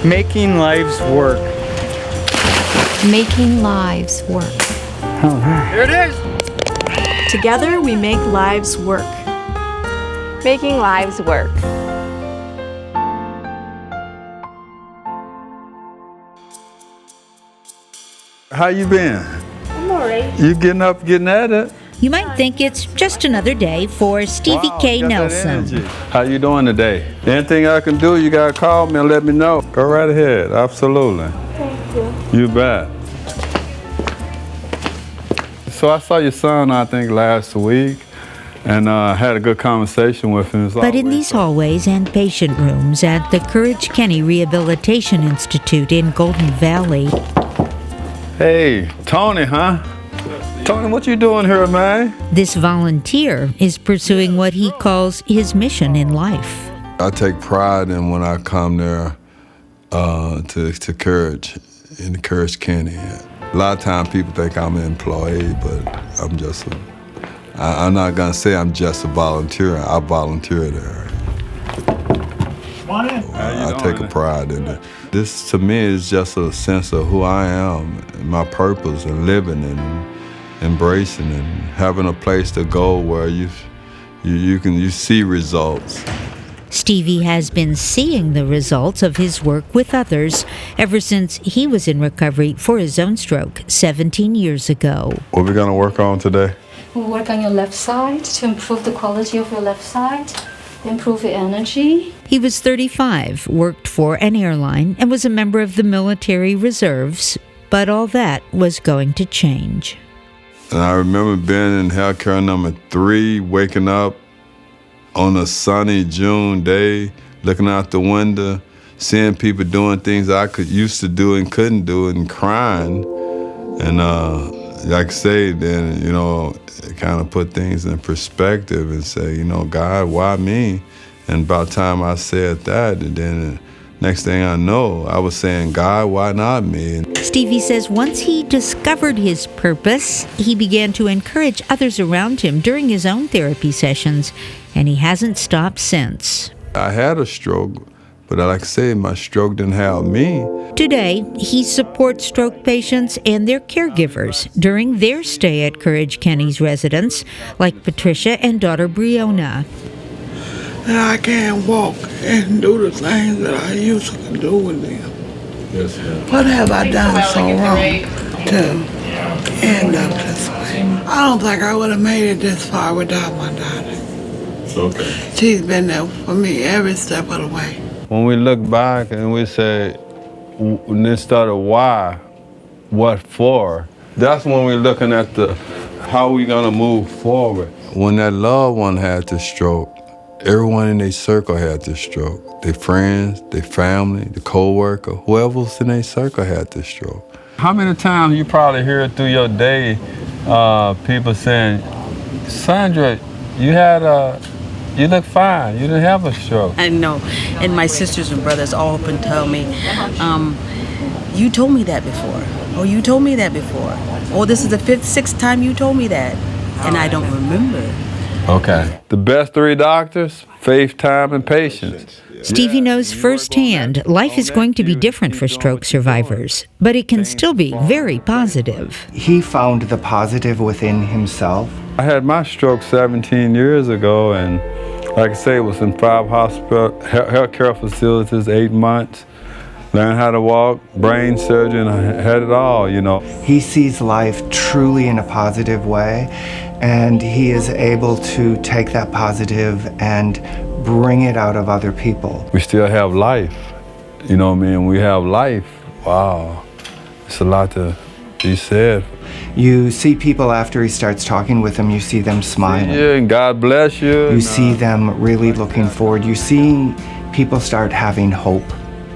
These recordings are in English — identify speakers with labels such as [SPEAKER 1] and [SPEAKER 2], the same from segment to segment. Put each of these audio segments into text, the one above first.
[SPEAKER 1] Making lives work.
[SPEAKER 2] Making lives work.
[SPEAKER 1] Here it is!
[SPEAKER 3] Together we make lives work.
[SPEAKER 4] Making lives work.
[SPEAKER 5] How you been?
[SPEAKER 4] I'm alright.
[SPEAKER 5] You getting up, getting at it?
[SPEAKER 6] You might think it's just another day for Stevie K.
[SPEAKER 5] Got that
[SPEAKER 6] Nelson.
[SPEAKER 5] energy. How you doing today? Anything I can do, you gotta call me and let me know. Go right ahead, absolutely.
[SPEAKER 4] Thank you.
[SPEAKER 5] You bet. So I saw your son, I think, last week, and had a good conversation with him.
[SPEAKER 6] But in these hallways and patient rooms at the Courage Kenny Rehabilitation Institute in Golden Valley.
[SPEAKER 5] Hey, Tony, huh? Tony, what you doing here, man?
[SPEAKER 6] This volunteer is pursuing what he calls his mission in life.
[SPEAKER 5] I take pride in when I come there to Courage, in the Courage Kenny. A lot of times people think I'm an employee, but I'm not gonna say I'm just a volunteer. I volunteer there. I take a pride in it. This to me is just a sense of who I am, and my purpose, and living and embracing and having a place to go where you see results.
[SPEAKER 6] Stevie has been seeing the results of his work with others ever since he was in recovery for his own stroke 17 years ago.
[SPEAKER 5] What are we gonna work on today?
[SPEAKER 2] We'll work on your left side to improve the quality of your left side, improve your energy.
[SPEAKER 6] He was 35, worked for an airline, and was a member of the military reserves, but all that was going to change.
[SPEAKER 5] And I remember being in healthcare number 3, waking up on a sunny June day, looking out the window, seeing people doing things I used to do and couldn't do, and crying. And like I say, then, it kind of put things in perspective and say, God, why me? And by the time I said that, and then next thing I know, I was saying, God, why not me?
[SPEAKER 6] Stevie says once he discovered his purpose, he began to encourage others around him during his own therapy sessions, and he hasn't stopped since.
[SPEAKER 5] I had a stroke, but like I say, my stroke didn't have me.
[SPEAKER 6] Today, he supports stroke patients and their caregivers during their stay at Courage Kenny's residence, like Patricia and daughter Breonna.
[SPEAKER 7] And I can't walk and do the things that I used to do with them.
[SPEAKER 5] Yes, ma'am.
[SPEAKER 7] What have I done so wrong to end up this way? I don't think I would have made it this far without my daughter.
[SPEAKER 5] It's okay.
[SPEAKER 7] She's been there for me every step of the way.
[SPEAKER 5] When we look back and we say, instead of why, what for, that's when we're looking at how we gonna move forward. When that loved one had the stroke, everyone in their circle had the stroke. Their friends, their family, the co-worker, whoever was in their circle had the stroke. How many times you probably hear through your day people saying, Sandra, you look fine, you didn't have a stroke.
[SPEAKER 8] I know, and my sisters and brothers all often tell me, you told me that before, or you told me that before, or this is the 5th, 6th time you told me that, and I don't remember.
[SPEAKER 5] Okay. The best 3 doctors, faith, time, and patience.
[SPEAKER 6] Stevie knows firsthand life is going to be different for stroke survivors, but it can still be very positive.
[SPEAKER 9] He found the positive within himself.
[SPEAKER 5] I had my stroke 17 years ago, and like I say, it was in 5 hospital healthcare facilities, 8 months. Learned how to walk, brain surgery, and I had it all,
[SPEAKER 9] He sees life truly in a positive way, and he is able to take that positive and bring it out of other people.
[SPEAKER 5] We still have life, We have life. Wow, it's a lot to be said.
[SPEAKER 9] You see people after he starts talking with them, you see them smiling.
[SPEAKER 5] Yeah, and God bless you.
[SPEAKER 9] You see them really looking forward. You see people start having hope.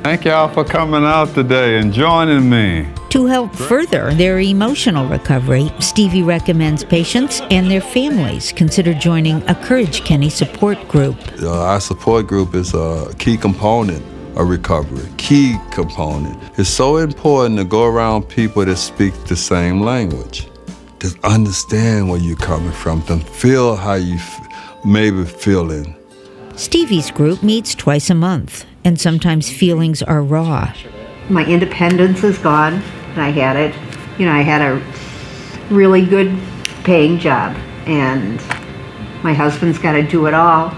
[SPEAKER 5] Thank y'all for coming out today and joining me.
[SPEAKER 6] To help further their emotional recovery, Stevie recommends patients and their families consider joining a Courage Kenny support group.
[SPEAKER 5] Our support group is a key component of recovery, key component. It's so important to go around people that speak the same language, to understand where you're coming from, to feel how you maybe feeling.
[SPEAKER 6] Stevie's group meets twice a month. and sometimes feelings are raw.
[SPEAKER 10] My independence is gone. I had it. I had a really good paying job, and my husband's got to do it all.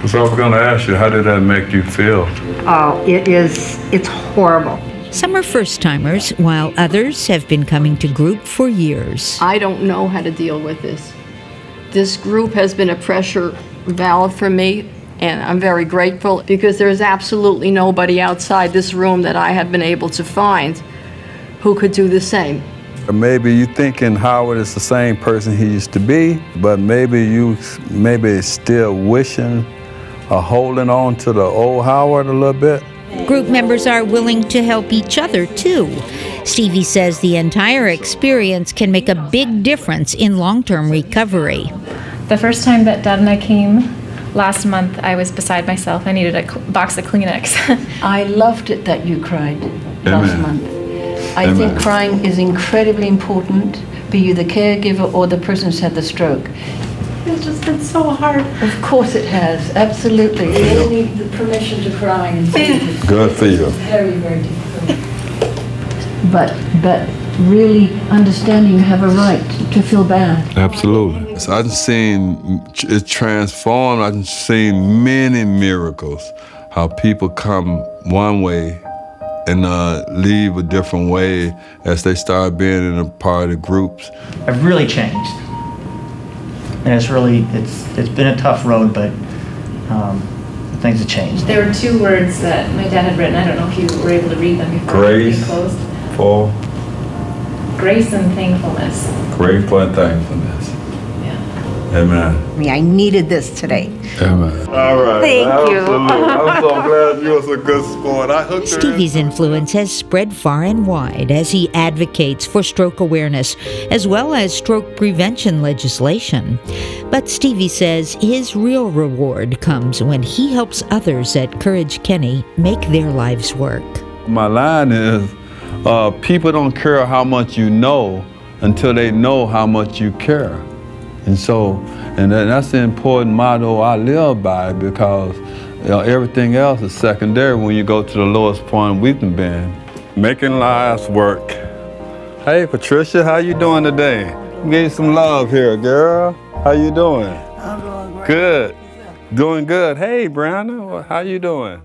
[SPEAKER 5] So I was going to ask you, how did that make you feel?
[SPEAKER 10] Oh, it's horrible.
[SPEAKER 6] Some are first-timers, while others have been coming to group for years.
[SPEAKER 11] I don't know how to deal with this. This group has been a pressure valve for me, and I'm very grateful because there's absolutely nobody outside this room that I have been able to find who could do the same.
[SPEAKER 5] Maybe you're thinking Howard is the same person he used to be, but maybe still wishing or holding on to the old Howard a little bit.
[SPEAKER 6] Group members are willing to help each other, too. Stevie says the entire experience can make a big difference in long-term recovery.
[SPEAKER 12] The first time that Dad and I came last month, I was beside myself. I needed a box of Kleenex.
[SPEAKER 13] I loved it that you cried last month. I think crying is incredibly important, be you the caregiver or the person who's had the stroke.
[SPEAKER 12] It's just been so hard.
[SPEAKER 13] Of course it has, absolutely. We all need the permission to cry. And
[SPEAKER 5] Good for you.
[SPEAKER 13] Very, very difficult. But really understanding you have a right to feel bad.
[SPEAKER 5] Absolutely. So I've seen it transform. I've seen many miracles, how people come one way and leave a different way as they start being in a part of groups.
[SPEAKER 14] I've really changed. And it's been a tough road, but things have changed.
[SPEAKER 12] There were 2 words that my dad had written. I don't know if you were able to read them before
[SPEAKER 5] Grace,
[SPEAKER 12] we closed.
[SPEAKER 5] Grace
[SPEAKER 12] and thankfulness.
[SPEAKER 5] Grateful and thankfulness.
[SPEAKER 12] Yeah.
[SPEAKER 5] Amen.
[SPEAKER 10] I needed this today.
[SPEAKER 5] Amen. All right.
[SPEAKER 10] Thank you.
[SPEAKER 5] I'm so glad you was a good sport. I hooked her in.
[SPEAKER 6] Stevie's influence has spread far and wide as he advocates for stroke awareness as well as stroke prevention legislation. But Stevie says his real reward comes when he helps others at Courage Kenny make their lives work.
[SPEAKER 5] My line is, people don't care how much you know until they know how much you care. And that's the important motto I live by, because everything else is secondary when you go to the lowest point we've been. Making lives work. Hey Patricia, how you doing today? Give you some love here, girl. How you doing?
[SPEAKER 7] I'm doing great.
[SPEAKER 5] Good. Doing good. Hey Brianna, how you doing?